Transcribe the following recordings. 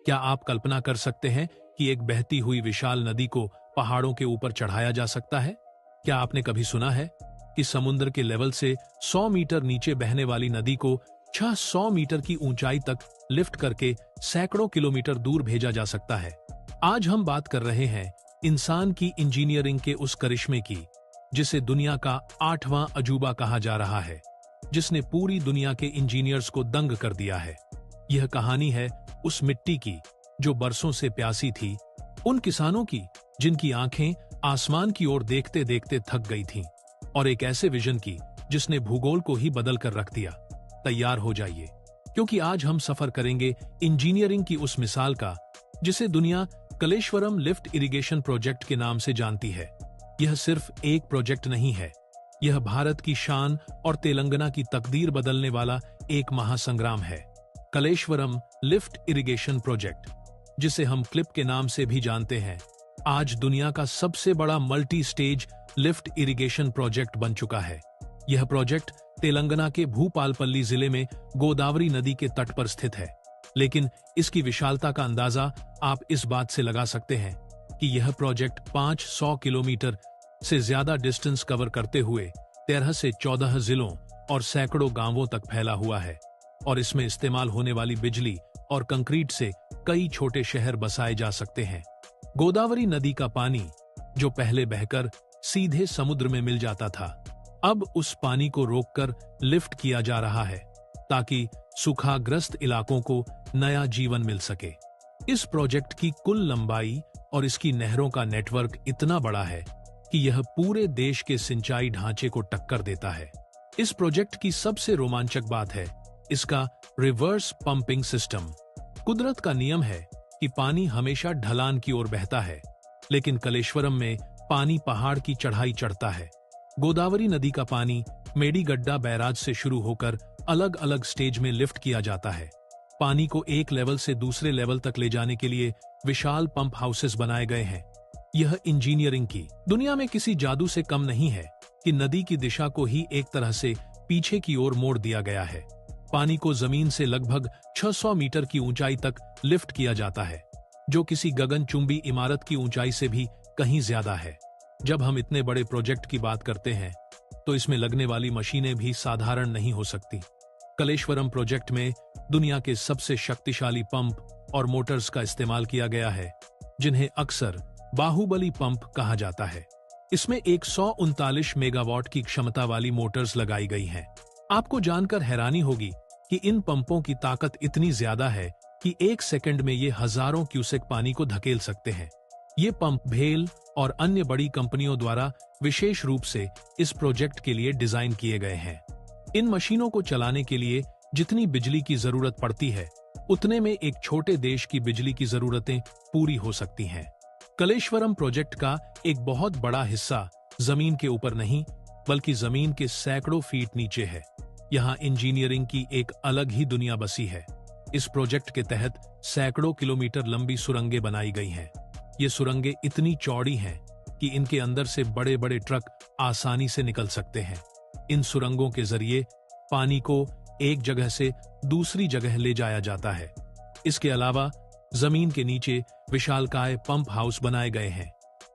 क्या आप कल्पना कर सकते हैं कि एक बहती हुई विशाल नदी को पहाड़ों के ऊपर चढ़ाया जा सकता है? क्या आपने कभी सुना है कि समुद्र के लेवल से 100 मीटर नीचे बहने वाली नदी को 600 मीटर की ऊंचाई तक लिफ्ट करके सैकड़ों किलोमीटर दूर भेजा जा सकता है? आज हम बात कर रहे हैं इंसान की इंजीनियरिंग के उस करिश्मे की, जिसे दुनिया का 8वां अजूबा कहा जा रहा है, जिसने पूरी दुनिया के इंजीनियर्स को दंग कर दिया है। यह कहानी है उस मिट्टी की जो बरसों से प्यासी थी, उन किसानों की जिनकी आंखें आसमान की ओर देखते देखते थक गई थीं, और एक ऐसे विजन की जिसने भूगोल को ही बदल कर रख दिया। तैयार हो जाइए, क्योंकि आज हम सफर करेंगे इंजीनियरिंग की उस मिसाल का जिसे दुनिया कलेश्वरम लिफ्ट इरिगेशन प्रोजेक्ट के नाम से जानती है। यह सिर्फ एक प्रोजेक्ट नहीं है, यह भारत की शान और तेलंगाना की तकदीर बदलने वाला एक महासंग्राम है। कलेश्वरम लिफ्ट इरिगेशन प्रोजेक्ट, जिसे हम क्लिप के नाम से भी जानते हैं, आज दुनिया का सबसे बड़ा multi stage lift irrigation project बन चुका है। यह प्रोजेक्ट तेलंगाना के भूपालपल्ली जिले में गोदावरी नदी के तट पर स्थित है, लेकिन इसकी विशालता का अंदाजा आप इस बात से लगा सकते हैं कि यह प्रोजेक्ट 500 किलोमीटर से ज्यादा डिस्टेंस कवर करते हुए 13 से 14 जिलों और सैकड़ों गांवों तक फैला हुआ है, और इसमें इस्तेमाल होने वाली बिजली और कंक्रीट से कई छोटे शहर बसाए जा सकते हैं। गोदावरी नदी का पानी, जो पहले बहकर सीधे समुद्र में मिल जाता था, अब उस पानी को रोककर लिफ्ट किया जा रहा है ताकि सूखाग्रस्त इलाकों को नया जीवन मिल सके। इस प्रोजेक्ट की कुल लंबाई और इसकी नहरों का नेटवर्क इतना बड़ा है कि यह पूरे देश के सिंचाई ढांचे को टक्कर देता है। इस प्रोजेक्ट की सबसे रोमांचक बात है इसका रिवर्स पंपिंग सिस्टम। कुदरत का नियम है कि पानी हमेशा ढलान की ओर बहता है, लेकिन कलेश्वरम में पानी पहाड़ की चढ़ाई चढ़ता है। गोदावरी नदी का पानी मेडीगड्डा बैराज से शुरू होकर अलग अलग स्टेज में लिफ्ट किया जाता है। पानी को एक लेवल से दूसरे लेवल तक ले जाने के लिए विशाल पंप हाउसेस बनाए गए हैं। यह इंजीनियरिंग की दुनिया में किसी जादू से कम नहीं है कि नदी की दिशा को ही एक तरह से पीछे की ओर मोड़ दिया गया है। पानी को जमीन से लगभग 600 मीटर की ऊंचाई तक लिफ्ट किया जाता है, जो किसी गगनचुंबी इमारत की ऊंचाई से भी कहीं ज्यादा है। जब हम इतने बड़े प्रोजेक्ट की बात करते हैं, तो इसमें लगने वाली मशीनें भी साधारण नहीं हो सकती। कलेश्वरम प्रोजेक्ट में दुनिया के सबसे शक्तिशाली पंप और मोटर्स का इस्तेमाल किया गया है, जिन्हें अक्सर बाहुबली पंप कहा जाता है। इसमें 139 मेगावाट की क्षमता वाली मोटर्स लगाई गई हैं। आपको जानकर हैरानी होगी कि इन पंपों की ताकत इतनी ज्यादा है कि एक सेकंड में ये हजारों क्यूसेक पानी को धकेल सकते हैं। ये पंप भेल और अन्य बड़ी कंपनियों द्वारा विशेष रूप से इस प्रोजेक्ट के लिए डिजाइन किए गए हैं। इन मशीनों को चलाने के लिए जितनी बिजली की जरूरत पड़ती है, उतने में एक छोटे देश की बिजली की जरूरतें पूरी हो सकती हैं। कलेश्वरम प्रोजेक्ट का एक बहुत बड़ा हिस्सा जमीन के ऊपर नहीं, बल्कि जमीन के सैकड़ों फीट नीचे है। यहाँ इंजीनियरिंग की एक अलग ही दुनिया बसी है। इस प्रोजेक्ट के तहत सैकड़ों किलोमीटर लंबी सुरंगें बनाई गई हैं। ये सुरंगें इतनी चौड़ी हैं कि इनके अंदर से बड़े बड़े ट्रक आसानी से निकल सकते हैं। इन सुरंगों के जरिए पानी को एक जगह से दूसरी जगह ले जाया जाता है। इसके अलावा जमीन के नीचे विशालकाय पंप हाउस बनाए गए हैं।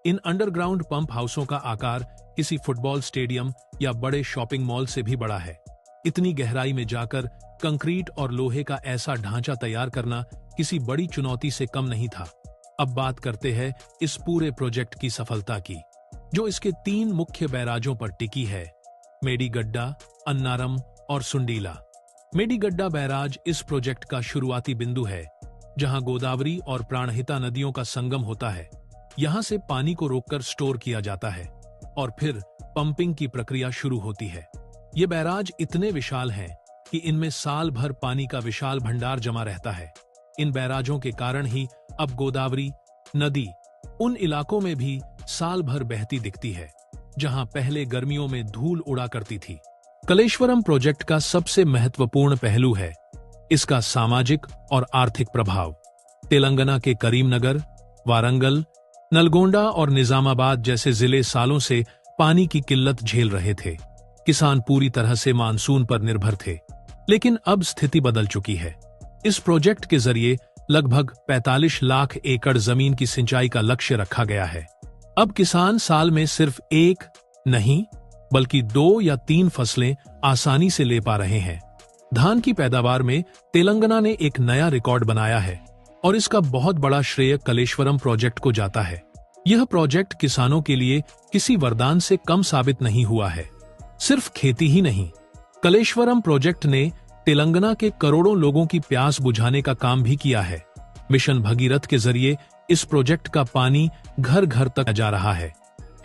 इन अंडरग्राउंड पंप हाउसों का आकार किसी फुटबॉल स्टेडियम या बड़े शॉपिंग मॉल से भी बड़ा है। इतनी गहराई में जाकर कंक्रीट और लोहे का ऐसा ढांचा तैयार करना किसी बड़ी चुनौती से कम नहीं था। अब बात करते हैं इस पूरे प्रोजेक्ट की सफलता की, जो इसके 3 मुख्य बैराजों पर टिकी है: मेडीगड्डा, अन्नारम और सुंडीला। मेडीगड्डा बैराज इस प्रोजेक्ट का शुरुआती बिंदु है, जहां गोदावरी और प्राणहिता नदियों का संगम होता है। यहां से पानी को रोककर स्टोर किया जाता है और फिर पंपिंग की प्रक्रिया शुरू होती है। ये बैराज इतने विशाल हैं कि इनमें साल भर पानी का विशाल भंडार जमा रहता है। इन बैराजों के कारण ही अब गोदावरी नदी उन इलाकों में भी साल भर बहती दिखती है, जहां पहले गर्मियों में धूल उड़ा करती थी। कलेश्वरम प्रोजेक्ट का सबसे महत्वपूर्ण पहलू है इसका सामाजिक और आर्थिक प्रभाव। तेलंगाना के करीमनगर, वारंगल, नलगोंडा और निजामाबाद जैसे जिले सालों से पानी की किल्लत झेल रहे थे। किसान पूरी तरह से मानसून पर निर्भर थे, लेकिन अब स्थिति बदल चुकी है। इस प्रोजेक्ट के जरिए लगभग 45 लाख एकड़ जमीन की सिंचाई का लक्ष्य रखा गया है। अब किसान साल में सिर्फ एक नहीं बल्कि 2 या 3 फसलें आसानी से ले पा रहे हैं। धान की पैदावार में तेलंगाना ने एक नया रिकॉर्ड बनाया है और इसका बहुत बड़ा श्रेय कलेश्वरम प्रोजेक्ट को जाता है। यह प्रोजेक्ट किसानों के लिए किसी वरदान से कम साबित नहीं हुआ है। सिर्फ खेती ही नहीं, कलेश्वरम प्रोजेक्ट ने तेलंगाना के करोड़ों लोगों की प्यास बुझाने का काम भी किया है। मिशन भगीरथ के जरिए इस प्रोजेक्ट का पानी घर घर तक जा रहा है।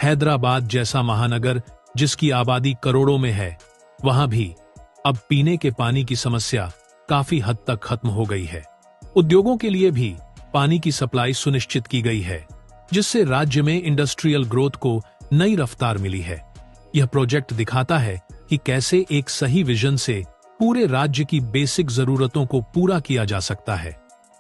हैदराबाद जैसा महानगर जिसकी आबादी करोड़ों में है, वहां भी अब पीने के पानी की समस्या काफी हद तक खत्म हो गई है। उद्योगों के लिए भी पानी की सप्लाई सुनिश्चित की गई है, जिससे राज्य में इंडस्ट्रियल ग्रोथ को नई रफ्तार मिली है। यह प्रोजेक्ट दिखाता है कि कैसे एक सही विजन से पूरे राज्य की बेसिक जरूरतों को पूरा किया जा सकता है।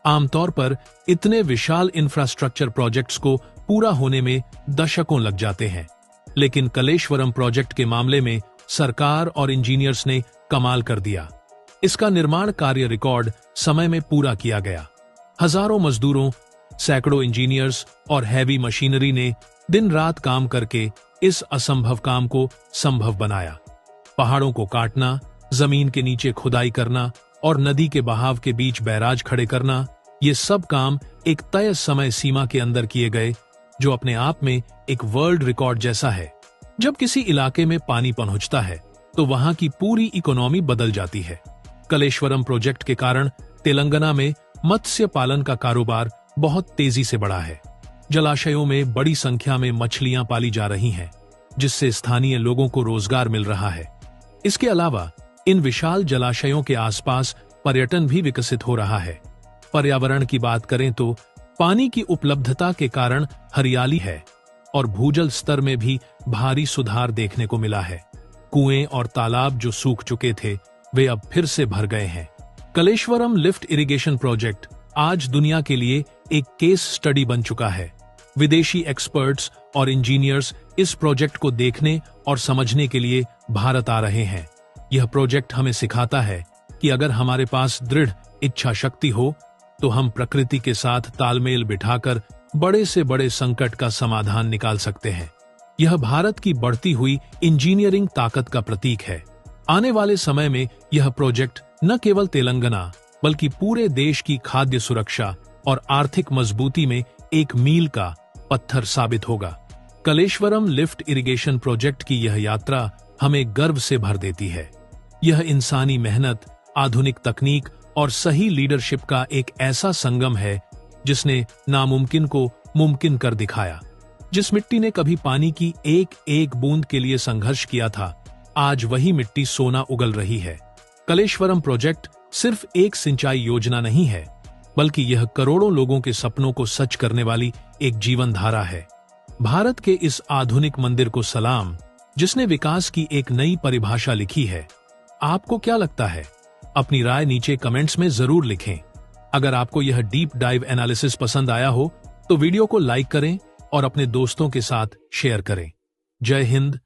आमतौर पर इतने विशाल इंफ्रास्ट्रक्चर प्रोजेक्ट्स को पूरा होने में दशकों लग जाते हैं, लेकिन कलेश्वरम प्रोजेक्ट के मामले में सरकार और इंजीनियर्स ने कमाल कर दिया। इसका निर्माण कार्य रिकॉर्ड समय में पूरा किया गया। हजारों मजदूरों, सैकड़ों इंजीनियर्स और हैवी मशीनरी ने दिन रात काम करके इस असंभव काम को संभव बनाया। पहाड़ों को काटना, जमीन के नीचे खुदाई करना और नदी के बहाव के बीच बैराज खड़े करना, ये सब काम एक तय समय सीमा के अंदर किए गए, जो अपने आप में एक वर्ल्ड रिकॉर्ड जैसा है। जब किसी इलाके में पानी पहुंचता है तो वहां की पूरी इकोनॉमी बदल जाती है। कलेश्वरम प्रोजेक्ट के कारण तेलंगाना में मत्स्य पालन का कारोबार बहुत तेजी से बढ़ा है। जलाशयों में बड़ी संख्या में मछलियां पाली जा रही हैं, जिससे स्थानीय लोगों को रोजगार मिल रहा है। इसके अलावा इन विशाल जलाशयों के आसपास पर्यटन भी विकसित हो रहा है। पर्यावरण की बात करें तो पानी की उपलब्धता के कारण हरियाली है और भूजल स्तर में भी भारी सुधार देखने को मिला है। कुएं और तालाब जो सूख चुके थे, वे अब फिर से भर गए हैं। कलेश्वरम लिफ्ट इरिगेशन प्रोजेक्ट आज दुनिया के लिए एक केस स्टडी बन चुका है। विदेशी एक्सपर्ट्स और इंजीनियर्स इस प्रोजेक्ट को देखने और समझने के लिए भारत आ रहे हैं। यह प्रोजेक्ट हमें सिखाता है कि अगर हमारे पास दृढ़ इच्छा शक्ति हो तो हम प्रकृति के साथ तालमेल बिठाकर बड़े से बड़े संकट का समाधान निकाल सकते हैं। यह भारत की बढ़ती हुई इंजीनियरिंग ताकत का प्रतीक है। आने वाले समय में यह प्रोजेक्ट न केवल तेलंगाना बल्कि पूरे देश की खाद्य सुरक्षा और आर्थिक मजबूती में एक मील का पत्थर साबित होगा। कलेश्वरम लिफ्ट इरिगेशन प्रोजेक्ट की यह यात्रा हमें गर्व से भर देती है। यह इंसानी मेहनत, आधुनिक तकनीक और सही लीडरशिप का एक ऐसा संगम है जिसने नामुमकिन को मुमकिन कर दिखाया। जिस मिट्टी ने कभी पानी की एक एक बूंद के लिए संघर्ष किया था, आज वही मिट्टी सोना उगल रही है। कलेश्वरम प्रोजेक्ट सिर्फ एक सिंचाई योजना नहीं है, बल्कि यह करोड़ों लोगों के सपनों को सच करने वाली एक जीवन धारा है। भारत के इस आधुनिक मंदिर को सलाम, जिसने विकास की एक नई परिभाषा लिखी है। आपको क्या लगता है? अपनी राय नीचे कमेंट्स में जरूर लिखें। अगर आपको यह डीप डाइव एनालिसिस पसंद आया हो तो वीडियो को लाइक करें और अपने दोस्तों के साथ शेयर करें। जय हिंद,